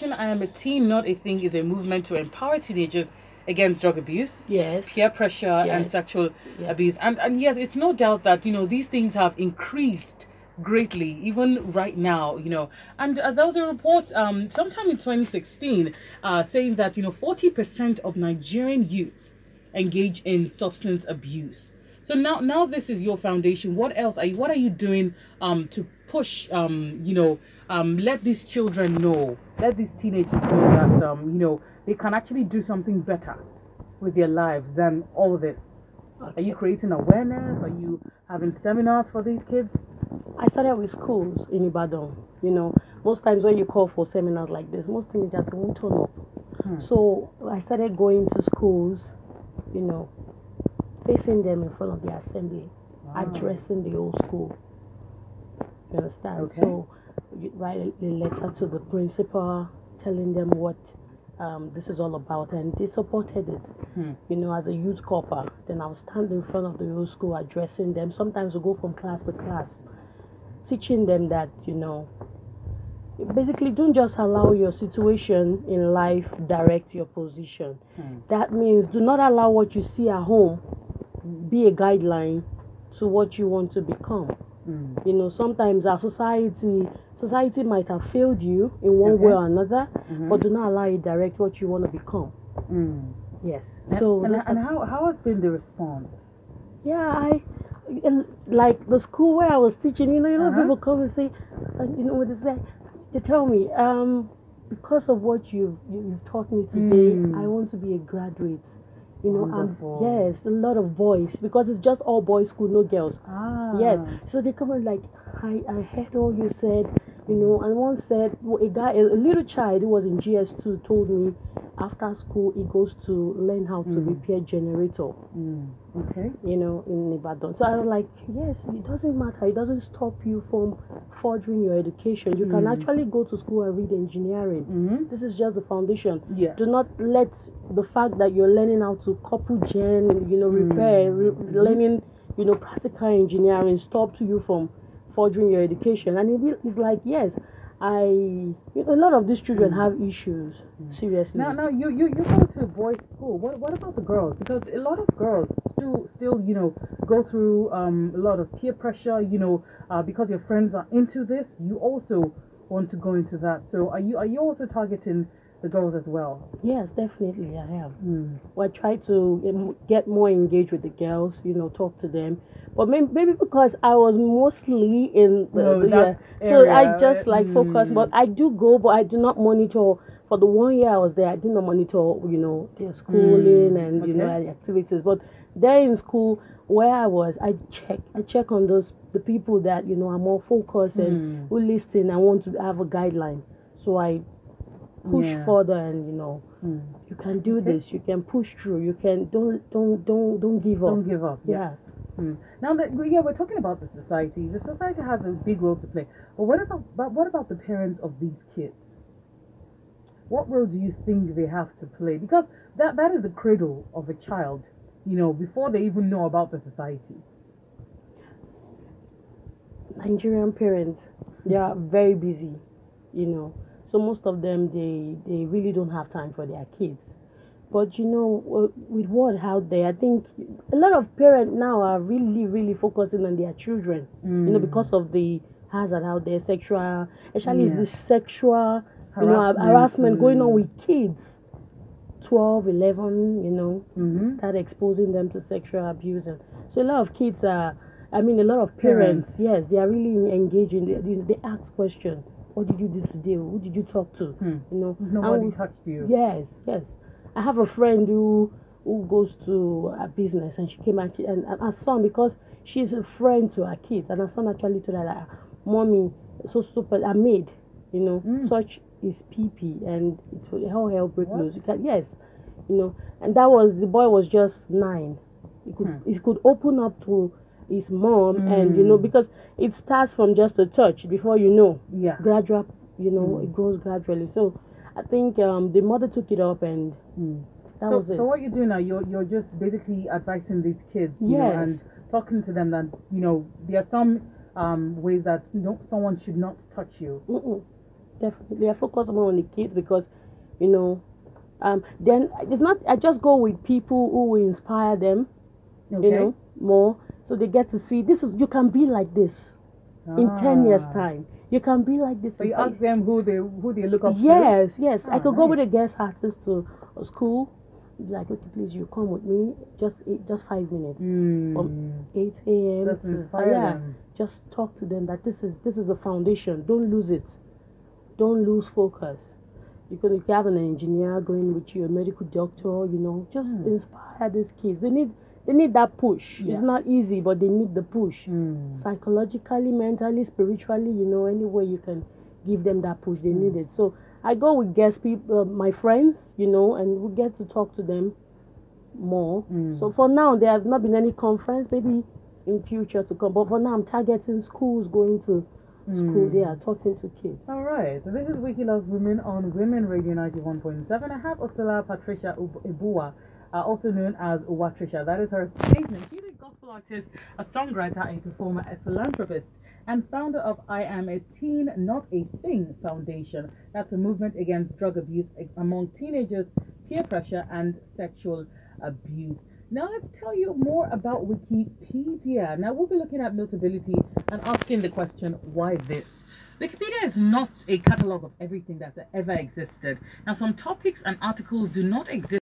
I Am a Teen, Not a Thing is a movement to empower teenagers against drug abuse, Yes. peer pressure, and Yes. sexual Yeah. abuse. And yes, it's no doubt that, these things have increased greatly, even right now, And there was a report sometime in 2016 saying that, 40% of Nigerian youth engage in substance abuse. So now this is your foundation. What are you doing to push let these children know, let these teenagers know that they can actually do something better with their lives than all this. Are you creating awareness? Are you having seminars for these kids? I started with schools in Ibadan. Most times when you call for seminars like this, most teenagers won't turn up. So I started going to schools, facing them in front of the assembly, addressing the whole school. You understand? Okay. So you write a letter to the principal telling them what this is all about, and they supported it. As a youth corper, then I'll stand in front of the whole school addressing them. Sometimes we go from class to class, teaching them that, basically don't just allow your situation in life direct your position. That means do not allow what you see at home be a guideline to what you want to become. Sometimes our society might have failed you in one way or another, but do not allow it direct what you want to become. Yes. And how has been the response? Yeah, like the school where I was teaching, people come and say, what they say, they tell me, because of what you've taught me today, I want to be a graduate. Yes, a lot of boys, because it's just all boys school, no girls. Yes, so they come and like, I heard all you said, and one said, a little child who was in GS2 told me after school he goes to learn how to repair generator. Okay. In Ibadan. So I was like, yes, it doesn't matter. It doesn't stop you from furthering your education. You can actually go to school and read engineering. This is just the foundation. Yes. Do not let the fact that you're learning how to couple gen, repair, learning, practical engineering stop you from furthering your education. And it's like, yes, a lot of these children have issues. Seriously. Now you go to a boys' school. What about the girls? Because a lot of girls still go through a lot of peer pressure. Because your friends are into this, you also want to go into that. So are you also targeting the girls as well? Yes, definitely, I am. Well, I try to get more engaged with the girls. Talk to them. But maybe because I was mostly in so I just focus. But I do go, but I do not monitor. For the 1 year I was there, I did not monitor, their schooling and the activities. But there in school where I was, I check on the people that are more focused and who listen and want to have a guideline. So I push further and you can do this. You can push through. You can don't give up. Don't give up. Yeah. Now that we're talking about the society. The society has a big role to play. But what about the parents of these kids? What role do you think they have to play? Because that is the cradle of a child, before they even know about the society. Nigerian parents, they are very busy, so most of them they really don't have time for their kids. But with what out there, I think a lot of parents now are really, really focusing on their children. Because of the hazard out there, sexual, especially the sexual, harassment going on with kids. 12, 11, start exposing them to sexual abuse, and so a lot of kids are. A lot of parents, yes, they are really engaging. They ask questions. What did you do today? Who did you talk to? Nobody touched you. Yes. I have a friend who goes to a business, and she came back, and her son, because she's a friend to her kids, and her son actually told her that, "Mommy, so stupid, I made, such is PP, and it all hell break loose." Yes, and the boy was just 9. He could open up to his mom, and because it starts from just a touch before gradual, it grows gradually. So I think the mother took it up, and that was it. So what you're doing now, you're just basically advising these kids, and talking to them that there are some ways that someone should not touch you. definitely. I focus more on the kids because, you know, then it's not. I just go with people who will inspire them, Okay. more, so they get to see this is you can be like this in 10 years Ah. time. You can be like this So in you 5. ask them who they look up to? Yes, yes. I Ah, could go with nice. a guest artist to a school. Be like, okay, please, you come with me. Just 5 minutes from Hmm. 8 a.m. Just to inspire yeah. them. Just talk to them that this is the foundation. Don't lose it. Don't lose focus. Because if you have an engineer going with you, a medical doctor, just inspire these kids. They need that push. Yeah. It's not easy, but they need the push. Hmm. Psychologically, mentally, spiritually, any way you can give them that push, they need it. So I go with guest people, my friends, and we get to talk to them more. So for now, there have not been any conference, maybe in future to come. But for now, I'm targeting schools, going to school, yeah, talking to kids. All right. So this is Wiki Loves Women on Women Radio 91.7. I have Osila Patricia Ibua, also known as Uwatricia. That is her stage name. She's a gospel artist, a songwriter, a performer, a philanthropist, and founder of I Am a Teen, Not a Thing Foundation. That's a movement against drug abuse among teenagers, peer pressure, and sexual abuse. Now let's tell you more about Wikipedia. Now we'll be looking at notability and asking the question, why this? Wikipedia is not a catalogue of everything that's ever existed. Now some topics and articles do not exist